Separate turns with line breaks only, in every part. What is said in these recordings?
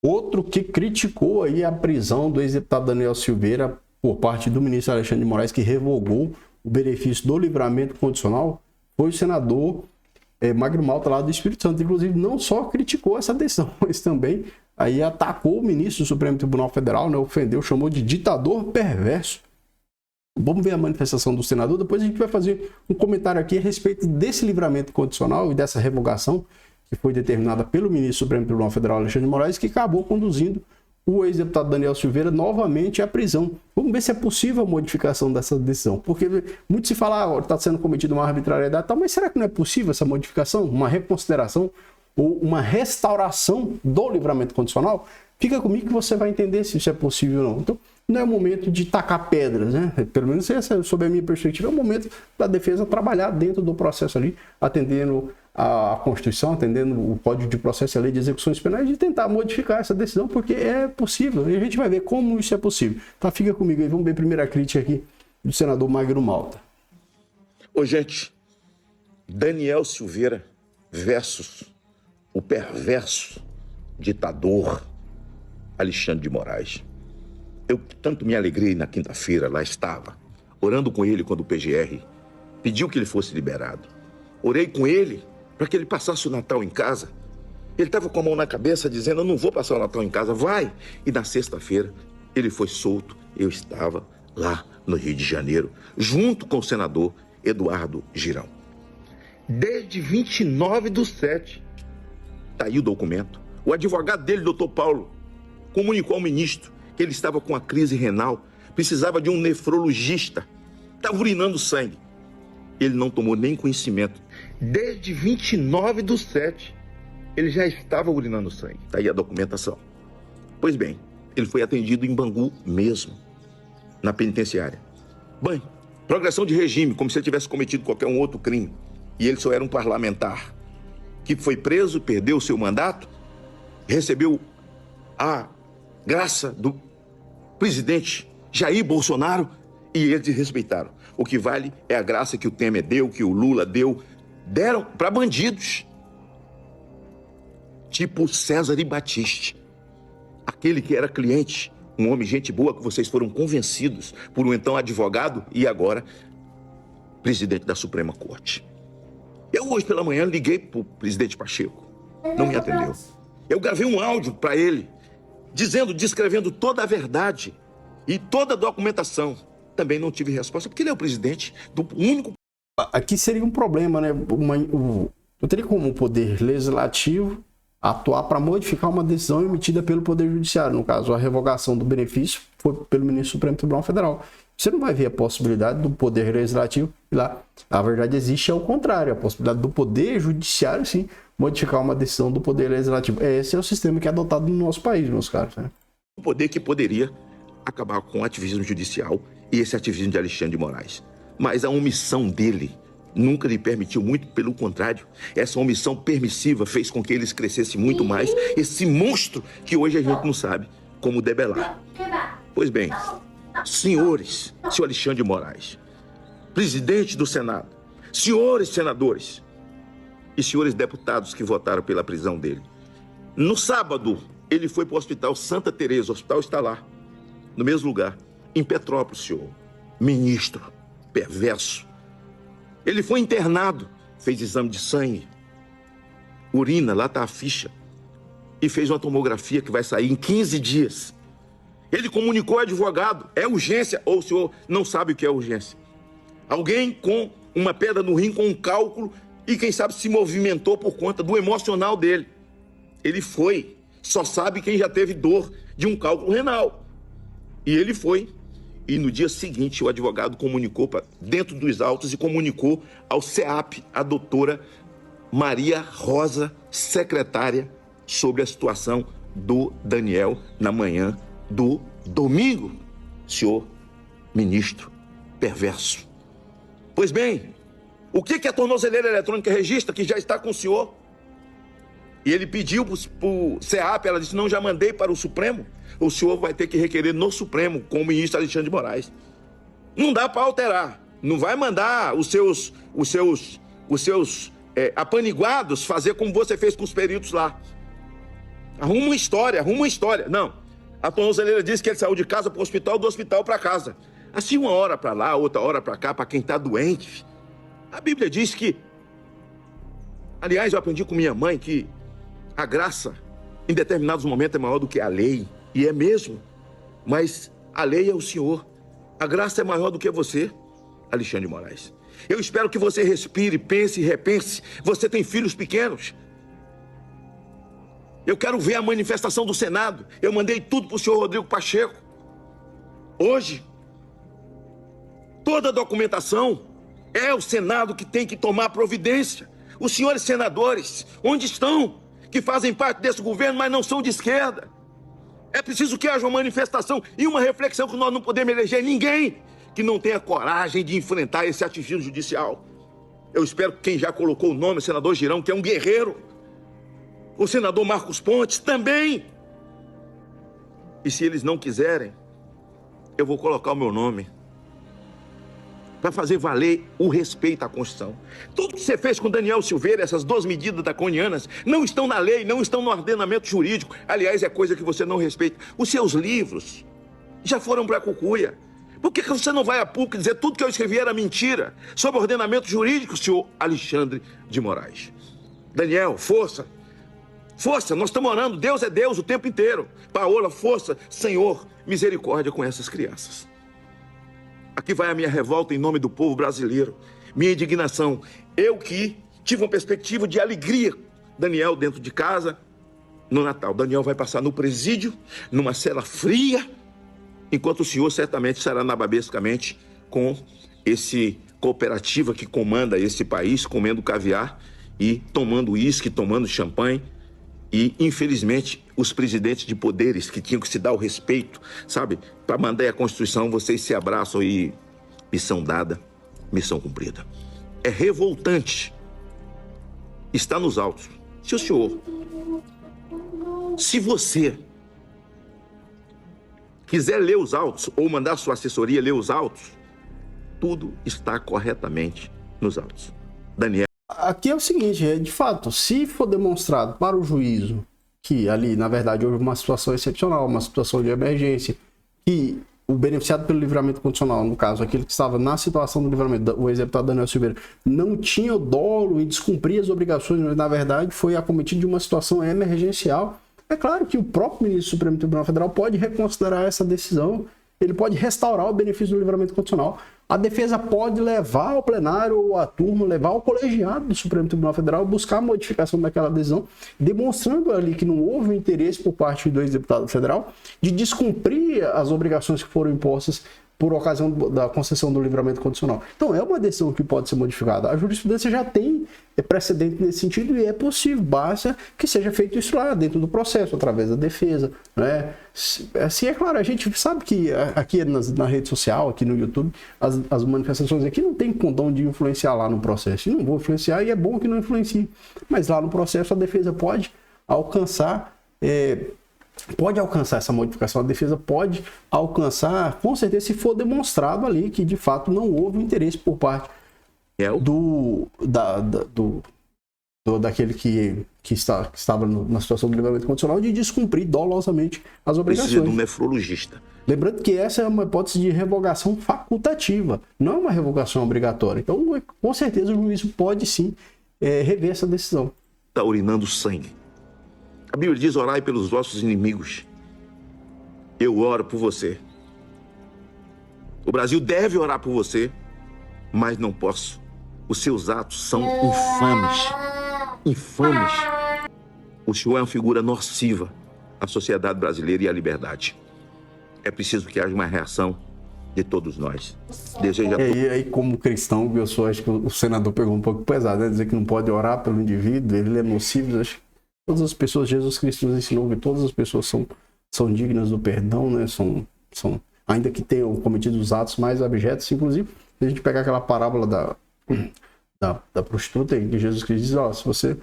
Outro que criticou aí a prisão do ex-deputado Daniel Silveira por parte do ministro Alexandre de Moraes, que revogou o benefício do livramento condicional, foi o senador Magno Malta lá do Espírito Santo. Inclusive, não só criticou essa decisão, mas também aí atacou o ministro do Supremo Tribunal Federal, né, ofendeu, chamou de ditador perverso. Vamos ver a manifestação do senador, depois a gente vai fazer um comentário aqui a respeito desse livramento condicional e dessa revogação que foi determinada pelo ministro do Supremo Tribunal Federal, Alexandre de Moraes, que acabou conduzindo o ex-deputado Daniel Silveira novamente à prisão. Vamos ver se é possível a modificação dessa decisão, porque muito se fala, está sendo cometida uma arbitrariedade, tal, mas será que não é possível essa modificação, uma reconsideração ou uma restauração do livramento condicional? Fica comigo que você vai entender se isso é possível ou não. Então, não é o momento de tacar pedras, né? Pelo menos essa, sob a minha perspectiva, é o momento da defesa trabalhar dentro do processo ali, atendendo a Constituição, atendendo o Código de Processo e a Lei de Execuções Penais, de tentar modificar essa decisão, porque é possível. E a gente vai ver como isso é possível. Tá, fica comigo aí. Vamos ver a primeira crítica aqui do senador Magno Malta.
Ô, gente, Daniel Silveira versus o perverso ditador Alexandre de Moraes. Eu tanto me alegrei na quinta-feira, lá estava, orando com ele quando o PGR pediu que ele fosse liberado. Orei com ele para que ele passasse o Natal em casa. Ele estava com a mão na cabeça dizendo, eu não vou passar o Natal em casa, vai! E na sexta-feira ele foi solto, eu estava lá no Rio de Janeiro, junto com o senador Eduardo Girão. Desde 29/7, está aí o documento, o advogado dele, doutor Paulo, comunicou ao ministro que ele estava com a crise renal, precisava de um nefrologista, estava urinando sangue. Ele não tomou nem conhecimento. Desde 29/7, ele já estava urinando sangue. Está aí a documentação. Pois bem, ele foi atendido em Bangu mesmo, na penitenciária. Bem, progressão de regime, como se ele tivesse cometido qualquer um outro crime. E ele só era um parlamentar que foi preso, perdeu o seu mandato, recebeu a graça do presidente Jair Bolsonaro e eles desrespeitaram. O que vale é a graça que o Temer deu, que o Lula deu, deram para bandidos. Tipo César e Batiste, aquele que era cliente, um homem gente boa que vocês foram convencidos por um então advogado e agora presidente da Suprema Corte. Eu hoje pela manhã liguei para o presidente Pacheco, não me atendeu. Eu gravei um áudio para ele, descrevendo toda a verdade e toda a documentação. Também não tive resposta, porque ele é o presidente do único...
Aqui seria um problema, né? Não teria como o Poder Legislativo atuar para modificar uma decisão emitida pelo Poder Judiciário. No caso, a revogação do benefício foi pelo ministro do Supremo Tribunal Federal. Você não vai ver a possibilidade do Poder Legislativo ir lá. A verdade existe ao contrário, a possibilidade do Poder Judiciário, sim, modificar uma decisão do Poder Legislativo. Esse é o sistema que é adotado no nosso país, meus caros. Né?
O poder que poderia acabar com o ativismo judicial e esse ativismo de Alexandre de Moraes. Mas a omissão dele nunca lhe permitiu, muito pelo contrário. Essa omissão permissiva fez com que eles crescessem muito mais. Esse monstro que hoje a gente não sabe como debelar. Pois bem, senhores, senhor Alexandre de Moraes, presidente do Senado, senhores senadores e senhores deputados que votaram pela prisão dele. No sábado, ele foi para o Hospital Santa Teresa, o hospital está lá, no mesmo lugar, em Petrópolis, senhor. Ministro perverso. Ele foi internado, fez exame de sangue, urina, lá está a ficha, e fez uma tomografia que vai sair em 15 dias. Ele comunicou ao advogado, é urgência, ou o senhor não sabe o que é urgência. Alguém com uma pedra no rim, com um cálculo, e quem sabe se movimentou por conta do emocional dele. Ele foi, só sabe quem já teve dor de um cálculo renal. E ele foi. E no dia seguinte, o advogado comunicou dentro dos autos e comunicou ao CEAP, a doutora Maria Rosa, secretária, sobre a situação do Daniel na manhã do domingo. Senhor ministro perverso. Pois bem, o que a tornozeleira eletrônica registra que já está com o senhor? E ele pediu para o CEAP, ela disse, não, já mandei para o Supremo. O senhor vai ter que requerer no Supremo com o ministro Alexandre de Moraes. Não dá para alterar. Não vai mandar os seus apaniguados fazer como você fez com os peritos lá. Arruma uma história, arruma uma história. Não. A tornozeleira disse que ele saiu de casa para o hospital, do hospital para casa. Assim, uma hora para lá, outra hora para cá, para quem está doente. A Bíblia diz que... Aliás, eu aprendi com minha mãe que a graça, em determinados momentos, é maior do que a lei. E é mesmo. Mas a lei é o Senhor. A graça é maior do que você, Alexandre de Moraes. Eu espero que você respire, pense e repense. Você tem filhos pequenos. Eu quero ver a manifestação do Senado. Eu mandei tudo para o senhor Rodrigo Pacheco. Hoje, toda a documentação é o Senado que tem que tomar providência. Os senhores senadores, onde estão? Que fazem parte desse governo, mas não são de esquerda. É preciso que haja uma manifestação e uma reflexão que nós não podemos eleger ninguém que não tenha coragem de enfrentar esse ativismo judicial. Eu espero que quem já colocou o nome, o senador Girão, que é um guerreiro, o senador Marcos Pontes também. E se eles não quiserem, eu vou colocar o meu nome para fazer valer o respeito à Constituição. Tudo que você fez com Daniel Silveira, essas 2 medidas draconianas, não estão na lei, não estão no ordenamento jurídico. Aliás, é coisa que você não respeita. Os seus livros já foram para a cucuia. Por que você não vai a PUC dizer tudo que eu escrevi era mentira sobre ordenamento jurídico, senhor Alexandre de Moraes? Daniel, força. Força, nós estamos orando, Deus é Deus o tempo inteiro. Paola, força, Senhor, misericórdia com essas crianças. Aqui vai a minha revolta em nome do povo brasileiro, minha indignação. Eu que tive uma perspectiva de alegria, Daniel dentro de casa, no Natal. Daniel vai passar no presídio, numa cela fria, enquanto o senhor certamente estará nababescamente com esse cooperativa que comanda esse país, comendo caviar e tomando uísque, tomando champanhe. E, infelizmente, os presidentes de poderes que tinham que se dar o respeito, sabe? Para mandar a Constituição, vocês se abraçam e missão dada, missão cumprida. É revoltante. Está nos autos. Se você quiser ler os autos ou mandar sua assessoria ler os autos, tudo está corretamente nos autos. Daniel.
Aqui é o seguinte, de fato, se for demonstrado para o juízo que ali, na verdade, houve uma situação excepcional, uma situação de emergência, que o beneficiado pelo livramento condicional, no caso, aquele que estava na situação do livramento, o ex-deputado Daniel Silveira, não tinha dolo e descumpria as obrigações, mas, na verdade, foi acometido de uma situação emergencial, é claro que o próprio ministro do Supremo Tribunal Federal pode reconsiderar essa decisão, ele pode restaurar o benefício do livramento condicional. A defesa pode levar ao plenário ou à turma, levar ao colegiado do Supremo Tribunal Federal, buscar a modificação daquela decisão, demonstrando ali que não houve interesse por parte do ex-deputado federal de descumprir as obrigações que foram impostas por ocasião da concessão do livramento condicional. Então, é uma decisão que pode ser modificada. A jurisprudência já tem precedente nesse sentido e é possível, basta que seja feito isso lá dentro do processo, através da defesa, né? Assim, é claro, a gente sabe que aqui na rede social, aqui no YouTube, as manifestações aqui não tem condão de influenciar lá no processo. E não vou influenciar e é bom que não influencie. Mas lá no processo a defesa pode alcançar... pode alcançar essa modificação, a defesa pode alcançar, com certeza, se for demonstrado ali que de fato não houve interesse por parte daquele que estava na situação do livramento condicional de descumprir dolosamente as obrigações.
Precisa de um nefrologista.
Lembrando que essa é uma hipótese de revogação facultativa, não é uma revogação obrigatória. Então, com certeza, o juiz pode sim rever essa decisão.
Está urinando sangue. A Bíblia diz: orai pelos vossos inimigos. Eu oro por você. O Brasil deve orar por você, mas não posso. Os seus atos são infames. Infames. O senhor é uma figura nociva à sociedade brasileira e à liberdade. É preciso que haja uma reação de todos nós.
E aí, como cristão, eu acho que o senador pegou um pouco pesado, né? Dizer que não pode orar pelo indivíduo, ele é nocivo. Acho que todas as pessoas, Jesus Cristo nos ensinou que todas as pessoas são dignas do perdão, né? Ainda que tenham cometido os atos mais abjetos. Inclusive, se a gente pegar aquela parábola da prostituta, que Jesus Cristo diz: se você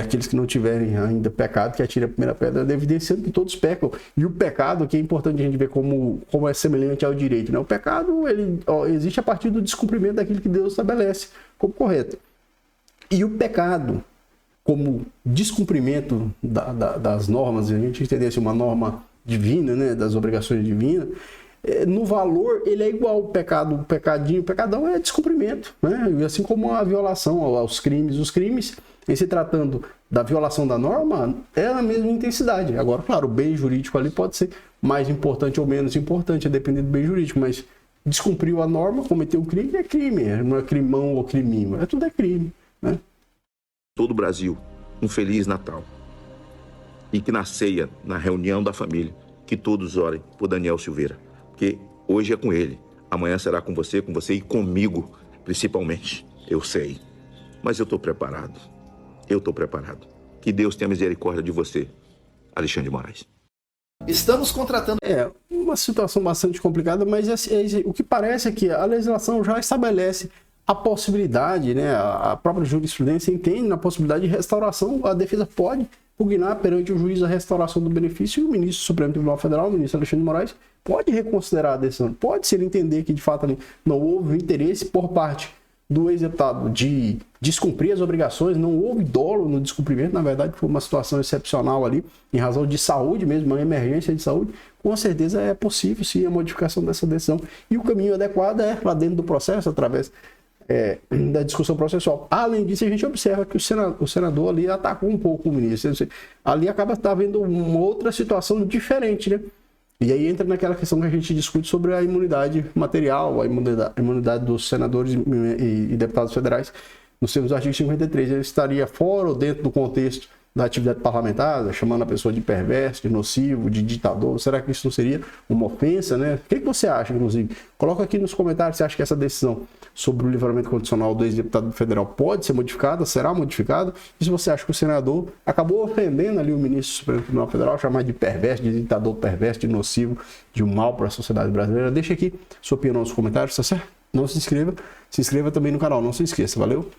aqueles que não tiverem ainda pecado, que atire a primeira pedra, evidenciando que todos pecam. E o pecado, que é importante a gente ver como é semelhante ao direito, né? O pecado, ele existe a partir do descumprimento daquilo que Deus estabelece como correto. E o pecado, como descumprimento das normas, a gente entendesse uma norma divina, né, das obrigações divinas, no valor ele é igual. O pecado, o pecadinho, o pecadão é descumprimento, né? E assim como a violação aos crimes, os crimes, em se tratando da violação da norma, é a mesma intensidade. Agora, claro, o bem jurídico ali pode ser mais importante ou menos importante, a depender do bem jurídico, mas descumpriu a norma, cometeu o crime, é crime, não é crimão ou criminho, tudo é crime, né?
Todo o Brasil, um Feliz Natal. E que na ceia, na reunião da família, que todos orem por Daniel Silveira. Porque hoje é com ele, amanhã será com você e comigo, principalmente. Eu sei, mas eu estou preparado. Eu estou preparado. Que Deus tenha misericórdia de você, Alexandre de Moraes.
Estamos contratando...
Uma situação bastante complicada, mas o que parece é que a legislação já estabelece a possibilidade, né? A própria jurisprudência entende na possibilidade de restauração. A defesa pode pugnar perante o juiz a restauração do benefício e o ministro do Supremo Tribunal Federal, o ministro Alexandre de Moraes, pode reconsiderar a decisão. Pode, se ele entender que de fato não houve interesse por parte do ex-deputado de descumprir as obrigações, não houve dolo no descumprimento, na verdade foi uma situação excepcional ali, em razão de saúde mesmo, uma emergência de saúde, com certeza é possível sim a modificação dessa decisão. E o caminho adequado é lá dentro do processo, através da discussão processual. Além disso, a gente observa que o senador ali atacou um pouco o ministro. Ali acaba havendo uma outra situação diferente, né? E aí entra naquela questão que a gente discute sobre a imunidade material, a imunidade dos senadores e deputados federais, nos termos do artigo 53. Ele estaria fora ou dentro do contexto da atividade parlamentar, chamando a pessoa de perverso, de nocivo, de ditador. Será que isso não seria uma ofensa, né? O que você acha, inclusive? Coloca aqui nos comentários se você acha que essa decisão sobre o livramento condicional do ex-deputado federal pode ser modificada, será modificada, e se você acha que o senador acabou ofendendo ali o ministro do Supremo Tribunal Federal, chamar de perverso, de ditador perverso, de nocivo, de um mal para a sociedade brasileira. Deixa aqui sua opinião nos comentários, tá certo? Não se inscreva também no canal, não se esqueça, valeu?